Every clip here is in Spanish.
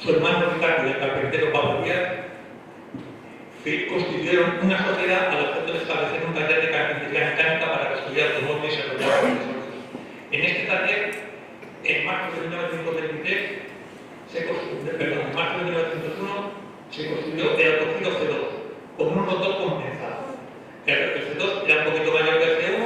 su hermano Ricardo y el carpintero Pablo Díaz constituyeron una sociedad al objeto de establecer un taller de carpintería mecánica para construir automóviles y accesorios. En este taller, en marzo de 1923, en marzo de 1901, se construyó el autogiro C2 con un motor compensado. El C2 era un poquito mayor que el C1,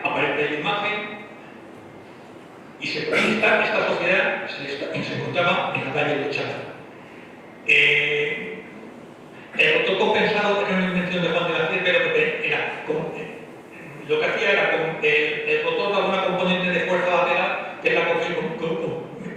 aparece en la imagen, y esta sociedad se encontraba en la calle Luchana. El motor compensado era una invención de Juan de la Cierva, lo que hacía era con el motor daba una componente de fuerza lateral que es la que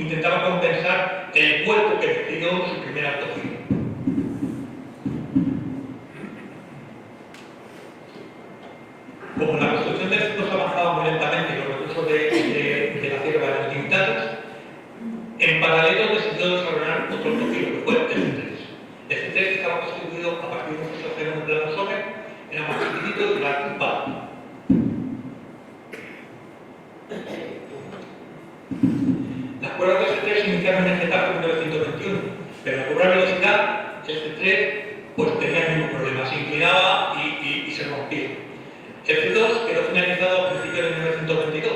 intentaba compensar el cuerpo que decidió su primer autogiro. Como la construcción de estos avanzaba muy lentamente y los recursos de la Cierva eran limitados, en paralelo decidió desarrollar otro autogiro que fue el C3. El C3 estaba constituido a partir de un fuselaje de plano sobre, era más chiquitito y era equipado. Las pruebas del C3 se iniciaron en Getafe en 1921, pero a cobrar velocidad, el C3 pues tenía el mismo problema, se inclinaba y se rompía. El C2 quedó finalizado a principios de 1922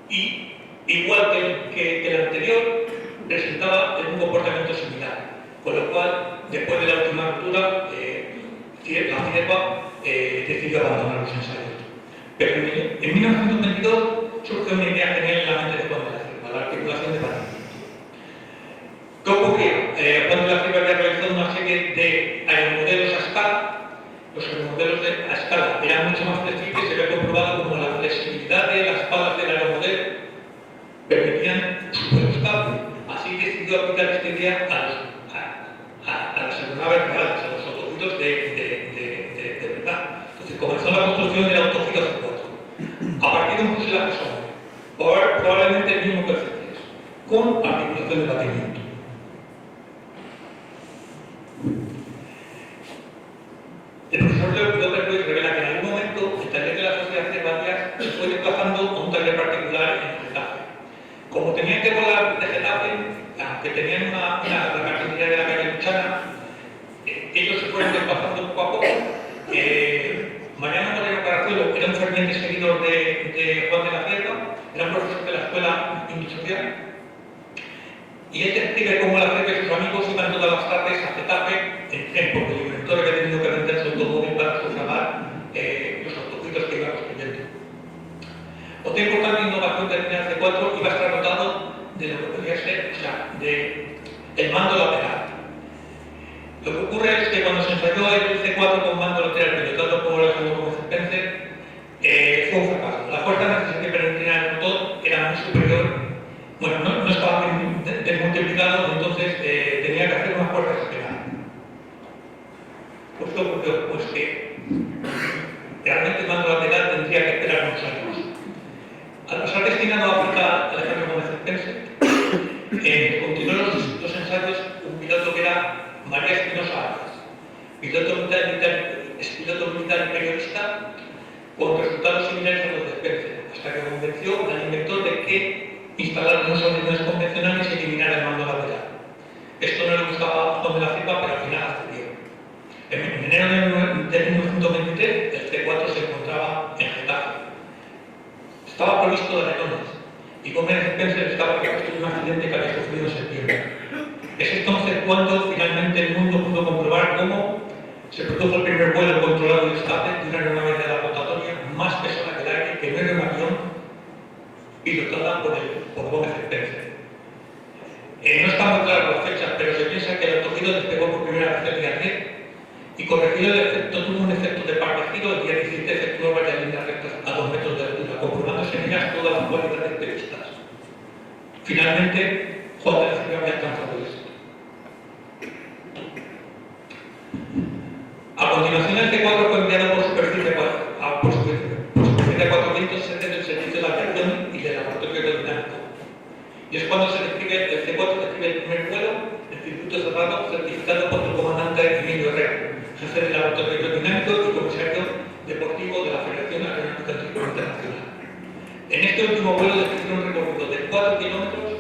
y, igual que el anterior, presentaba un comportamiento similar, con lo cual, después de la última ruptura, la Cierva decidió abandonar los ensayos. Pero en 1922 surge una idea genial en la mente de Juan de la Cierva, la articulación de parámetros. ¿Qué ocurría? Juan de la Cierva había realizado una serie de aeromodelos a escala. Los aeromodelos a escala eran mucho más flexibles y se había comprobado como la flexibilidad de las palas del aeromodelo permitían su vuelo estable. Así decidió aplicar esta idea a las aeronaves reales, a los autogiros de verdad. Entonces comenzó la construcción del autogiro C4, a partir de un fuselaje sobre, probablemente el mismo que el C3, con articulación de batimento. El profesor López Ruiz revela que en algún momento el taller de la Sociedad Cervantes se fue desplazando a un taller particular en Getafe. Como tenían que volar de Getafe, aunque tenían la carpintería de la calle Luchana, ellos se fueron desplazando poco a poco. Mariano Moreno Carazuelo era un ferviente seguidor de Juan de la Cierva, era un profesor de la Escuela Industrial, y él describe cómo la Cierva y sus amigos iban todas las tardes a Getafe en tren, porque el inventor había tenido que vender su automóvil para sufragar los autogiros que iba construyendo. Otra importante innovación que tenía el C4 iba a estar dotado de lo que podría ser, el mando lateral. Lo que ocurre es que cuando se ensayó el C4 con mando lateral pilotado por el Alejandro Gómez Spencer, fue un fracaso. La fuerza necesaria para inclinar el motor era muy superior, bueno, no estaba desmultiplicado, entonces tenía que hacer una fuerza exagerada. Pues ¿qué ocurrió? Pues que realmente el mando lateral tendría que esperar unos años. Al pasar destinado a aplicar Alejandro Gómez Spencer, continuó los ensayos un piloto que era María Espinosa Arias, piloto militar y periodista, con resultados similares a los de Spencer, hasta que convenció al inventor de que instalar unos aviones convencionales y eliminar el mando lateral. Esto no le gustaba a Juan de la Cierva, pero al final accedió. En enero de 1923, el C4 se encontraba en Getafe. Estaba provisto de ratones y Gómez Spencer estaba reconstruyendo un accidente que había sufrido en septiembre. Es entonces cuando finalmente el mundo pudo comprobar cómo se produjo el primer vuelo controlado de escape de una aeronave de la rotatoria más pesada que el aire, que no era un avión, pilotada por Gómez Spencer. No están muy claras las fechas, pero se piensa que el autogiro despegó por primera vez el día 10 y corregido el efecto, tuvo un efecto de par de giro. El día 17 efectuó varias líneas rectas a 2 metros de altura, comprobándose en ellas todas las cualidades previstas. Finalmente, Juan de la Cierva había alcanzado el éxito. A continuación, el C4 fue enviado por superficie a 470 del servicio de aviación y del laboratorio aerodinámico. Y es cuando se describe, el C4 describe el primer vuelo en circuito cerrado certificado por el comandante Emilio Herrera, jefe del laboratorio aerodinámico y comisario deportivo de la Federación Aeronáutica Internacional. En este último vuelo describe un recorrido de 4 kilómetros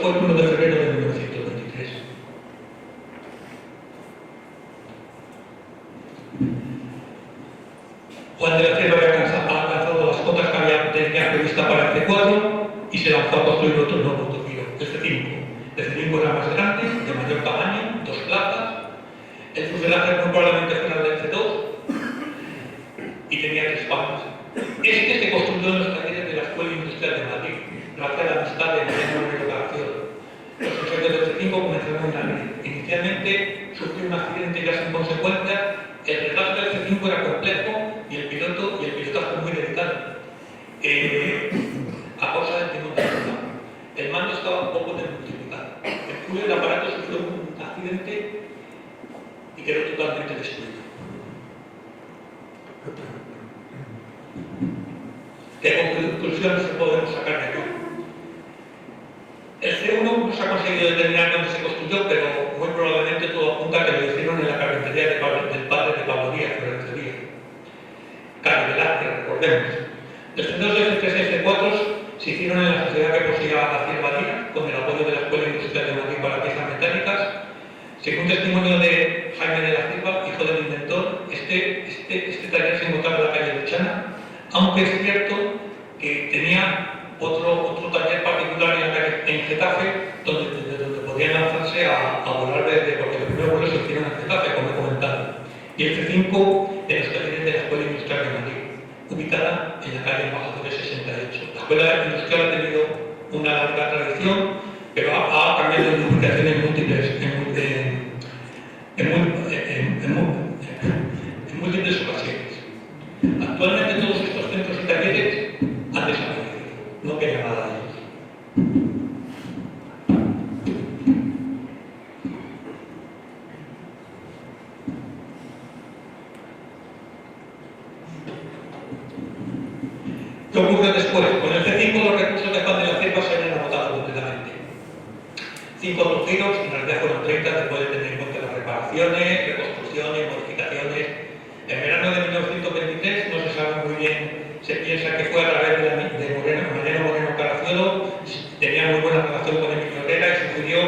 fue el 1 de febrero de 1923. Juan de la Cierva había alcanzado las cotas que tenía prevista para este cuadro y se lanzó a construir otro nuevo autogiro, el C5. El C5 era más grande, de mayor tamaño, 2 plazas. El fuselaje muy probablemente fuera del C2 y tenía 3 palas. Este se construyó en los talleres de la Escuela Industrial de Madrid, gracias a la amistad de Mariano Moreno Caracciolo. Los ensayos del C5 comenzaron en abril. Inicialmente sufrió un accidente ya sin consecuencias. El reglaje del C5 era complejo y el pilotaje muy delicado. A causa del timón de la el mando estaba un poco desmultiplicado. En julio el aparato sufrió un accidente y quedó totalmente destruido. ¿Qué conclusiones podemos sacar de aquí? El C1 no se ha conseguido determinar dónde se construyó, pero muy probablemente todo apunta a que lo hicieron en la carpintería del padre de Pablo Díaz, Florencio Díaz. Calle del Arte, recordemos. Los primeros F3 y F4 se hicieron en la sociedad que poseía la Cierva Díaz, con el apoyo de la Escuela Industrial de Madrid para piezas metálicas. Según testimonio de Jaime de la Cierva, hijo del inventor, este taller se encontraba en la calle Luchana, aunque es cierto que tenía otro taller particular en Getafe, donde podían lanzarse a volar porque los primeros vuelos se hicieron en Getafe, como he comentado. Y el C5 en los talleres de la Escuela Industrial de Madrid, ubicada en la calle Embajadores 68. La Escuela Industrial ha tenido una larga tradición, pero ha cambiado de ubicación en múltiples ocasiones. Actualmente todos estos centros y talleres han desaparecido, no queda nada de ellos. ¿Qué ocurre después? Con el C5 los recursos de Juan de la Cierva se habían agotado completamente. 5 autogiros, en realidad fueron 30, después de tener en cuenta las reparaciones, reconstrucciones, modificaciones. En verano de 1923 no se sabe muy bien, se piensa que fue a través de Mariano Moreno Caracciolo, tenía muy buena relación con Emilio Herrera y sugirió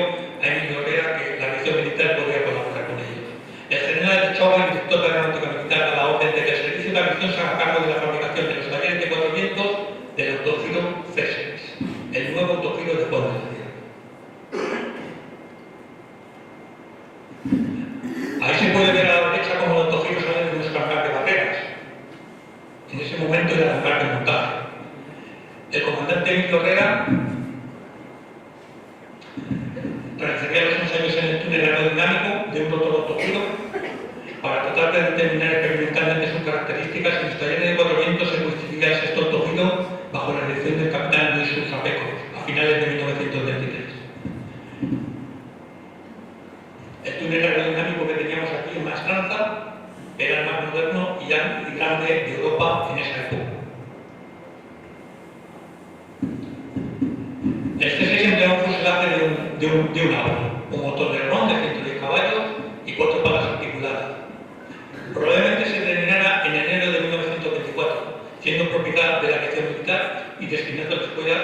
a Emilio Herrera que la aviación militar podría colaborar con ellos. El general de Chova, el director de la aeronáutica militar, da la orden de que el servicio de aviación se haga cargo de la fabricación de los talleres de 4 vientos del autogiro C6, el nuevo autogiro de Juan de la Cierva. Ahí se puede ver a la derecha cómo el autogiro sale de unos cargas de barreras. En ese momento era el carga de montaje. El comandante Emilio Herrera realizaría los ensayos en el túnel aerodinámico de un rotor autogiro para tratar de determinar experimentalmente sus características. En los talleres de 4 vientos se justifica el sexto autogiro bajo la dirección del capitán Luis Urzapeco a finales de 1923. El túnel aerodinámico que teníamos aquí en Maestranza era el más moderno y grande de Europa en esa época. El C6 emplea un fuselaje de un auto, un motor de Ron de 110 caballos y 4 palas articuladas. Probablemente se terminara en enero de 1924, siendo propiedad de la aviación militar y destinado a la escuela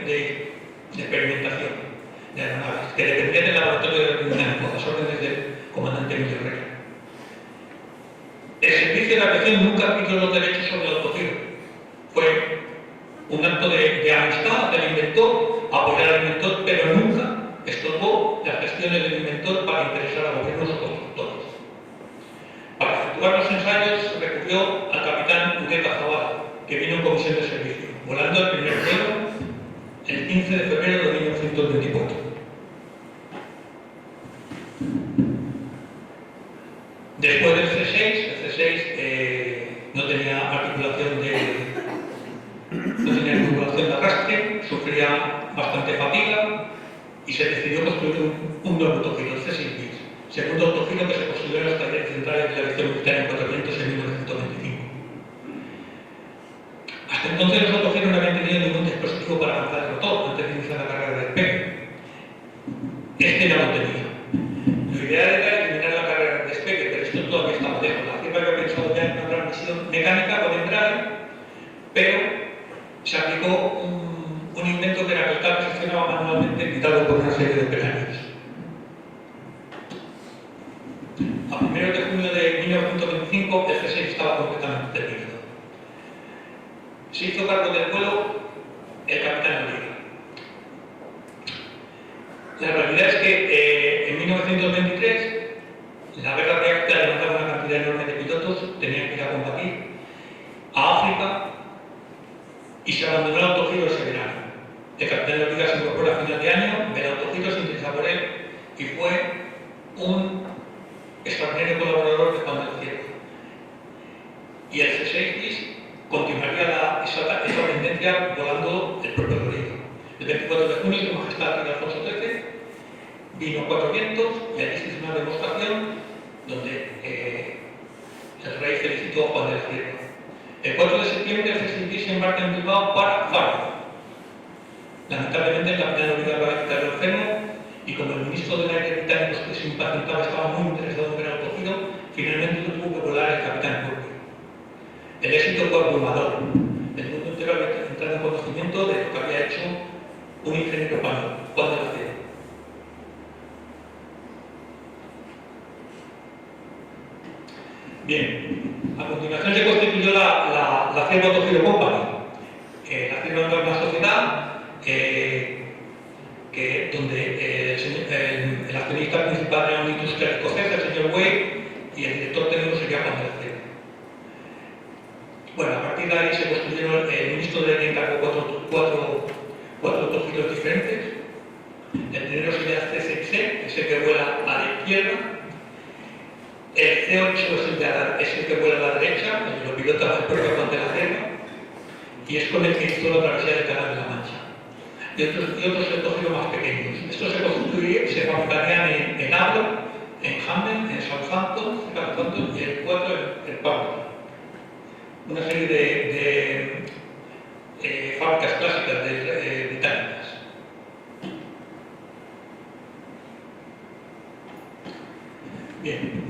de experimentación de aeronaves, que dependía del laboratorio de aerodinámico, a las órdenes del comandante Emilio Herrera. El servicio de aviación nunca pidió los derechos sobre el autogiro. Fue un acto de amistad del inventor, apoyar al inventor, pero nunca estorbó las gestiones del inventor para interesar a gobiernos o constructores. Para efectuar los ensayos se recurrió al capitán Ureta Zavala, que vino en comisión de servicio, volando el primer vuelo el 15 de febrero de 1924. Después del C6, el C6 no tenía articulación de arrastre, sufría bastante fatiga y se decidió construir un nuevo autogiro, el C6 bis, segundo autogiro que se construyó en los talleres centrales de la aviación militar en 400 en 1925. Hasta entonces los autogiros no habían tenido ningún dispositivo para lanzar el rotor antes de iniciar la carrera de despegue. Este ya lo tenía. Lo ideal era eliminar la carrera de despegue, pero esto todavía estaba lejos. La Cierva había pensado ya en una transmisión mecánica con embrague, pero se aplicó un invento que era que el cable se accionaba manualmente y daba 1925 el C6 estaba completamente terminado. Se hizo cargo del vuelo el capitán Noriega. La realidad es que en 1923 la guerra reactiva levantaba una cantidad enorme de pilotos, tenían que ir a combatir a África y se abandonó el autogiro ese verano. El capitán Noriega se incorporó a final de año, el autogiro se interesa por él y fue un extraordinario colaborador de Juan de la Cierva. Y el C6 bis continuaría esa tendencia volando el propio Noriega. El 24 de junio, Su Majestad Rey Alfonso XIII vino a Cuatro Vientos y allí se hizo una demostración donde el rey felicitó a Juan de la Cierva. El 4 de septiembre el C6 bis se embarca en Bilbao para Faro. Lamentablemente el capitán Noriega estaba enfermo y como el ministro del Aire británico que se impacientaba estaba muy interesado en ver el autogiro, finalmente no tuvo que volar el capitán Corby. El éxito fue abrumador. El mundo entero había entrado en conocimiento de lo que había hecho un ingeniero español, Juan de la Cierva. Bien, a continuación se constituyó la Cierva Autogiro Company. La Cierva era una sociedad donde el accionista principal era un industrial escocés, el señor Wade, y el director técnico sería Juan de la Cierva. Bueno, a partir de ahí se construyeron, el ministro de Aire encargó cuatro autogiros diferentes. El primero sería el C6E, ese que vuela a la izquierda. El C8 es el que vuela a la derecha, el que lo pilota el propio Juan de la Cierva, y es con el que hizo la travesía del Canal de la Mancha. Y otros autogiros más pequeños. Estos se fabricarían en Avro, en Hampden, en Southampton, y el 4 en Pamplona. Una serie de fábricas clásicas británicas. Bien.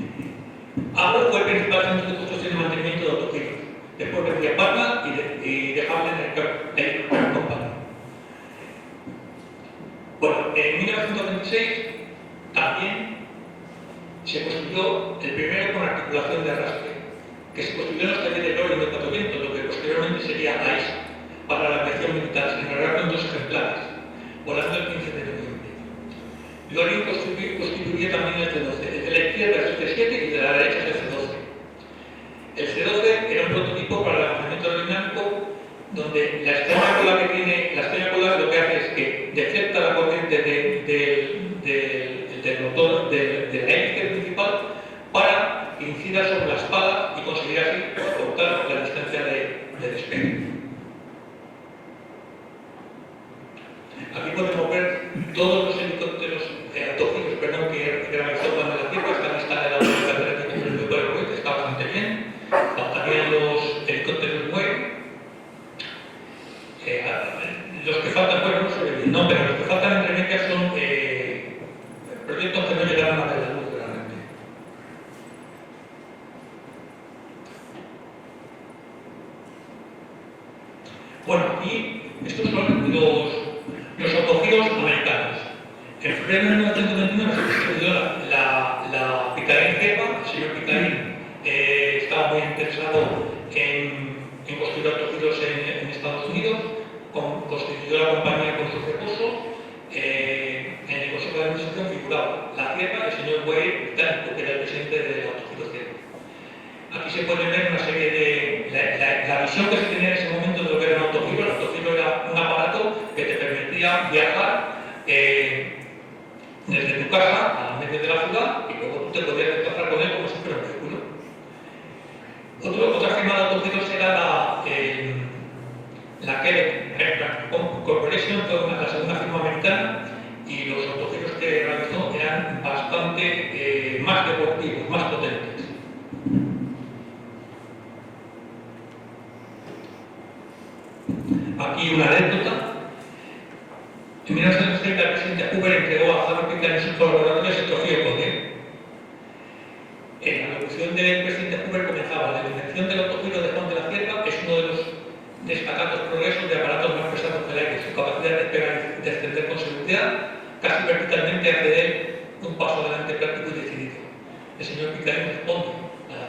Avro fue el principal centro de construcción y mantenimiento de autogiros. Después vendría Palma y de Hampden el Company. Bueno, en 1926 también se construyó el primero con articulación de arrastre, que se construyó en los talleres de Loring de Cuatro Vientos, lo que posteriormente sería AIS, para la aviación militar. Se encargaron 2 ejemplares, volando el 15 de noviembre. Loring constituía también el C12, el de la izquierda es el C7 y de la derecha es el C12. El C12 era un prototipo para el lanzamiento aerodinámico donde la estrella polar que tiene, la estrella polar lo que hace es que deflecta la corriente del motor de la hélice principal para que incida sobre la espalda y conseguir así cortar la distancia de despegue. Aquí podemos ver todos los helicópteros autogiros que realizó Juan de la Cierva. Esta lista de la única de del cohete está bastante bien. Faltarían los helicópteros Wave. Los que faltan, bueno, no se ve bien, no, pero los que faltan entre medias son proyectos que no llegaron a ver la luz realmente. Bueno, aquí estos son los autogiros americanos. En febrero de 1929 se construyó la Picarín Cierva. El señor Picarín estaba muy interesado en construir autogiros en Estados Unidos. Constituyó la compañía con su recurso. En el Consejo de Administración figuraba la Cierva y el señor Wade británico, que era el presidente del autogiro Cierva. Aquí se puede ver una serie de... La visión que se tenía en ese momento de lo que era un autogiro. El autogiro era un aparato que te permitía viajar desde tu casa a medio de la ciudad y luego tú te podías desplazar con él como si fuera un vehículo. Otra firma de autogiros era la Kellogg Aircraft Corporation, fue la segunda firma americana, y los autogiros que realizó eran bastante más deportivos, más potentes. Aquí una anécdota. En 1930 el presidente Hoover entregó a Harvard Pickering y sus colaboradores el trofeo Code. En la locución del presidente Hoover comenzaba: la invención del autogiro de Juan de la Cierva es uno de los destacados progresos de aparatos más pesados del aire. Su capacidad de despegar y descender con seguridad casi verticalmente hace de él un paso adelante práctico y decidido. El señor Pickering responde a la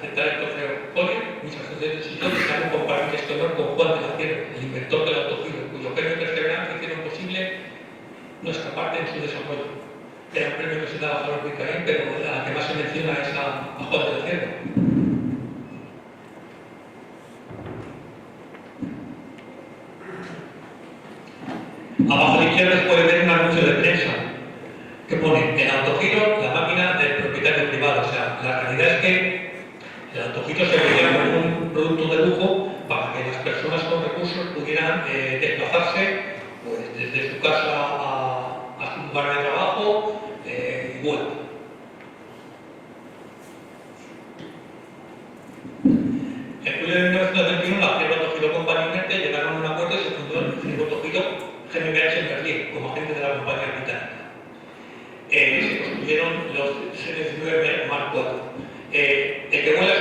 que más se menciona es a Juan de la Cierva. Abajo a la izquierda se puede ver un anuncio de prensa que pone en autogiro la máquina del propietario privado. O sea, la realidad es que el autogiro se veía como un producto de lujo para que las personas con recursos pudieran desplazarse pues, desde su casa a su lugar de trabajo y vuelta. En julio de 1921 la firma Autogiro Company Inerte llegaron a un acuerdo y se fundó el Grupo Autogiro GmbH en Berlín como agente de la compañía británica. Se construyeron los 19 Mark IV. El que vuela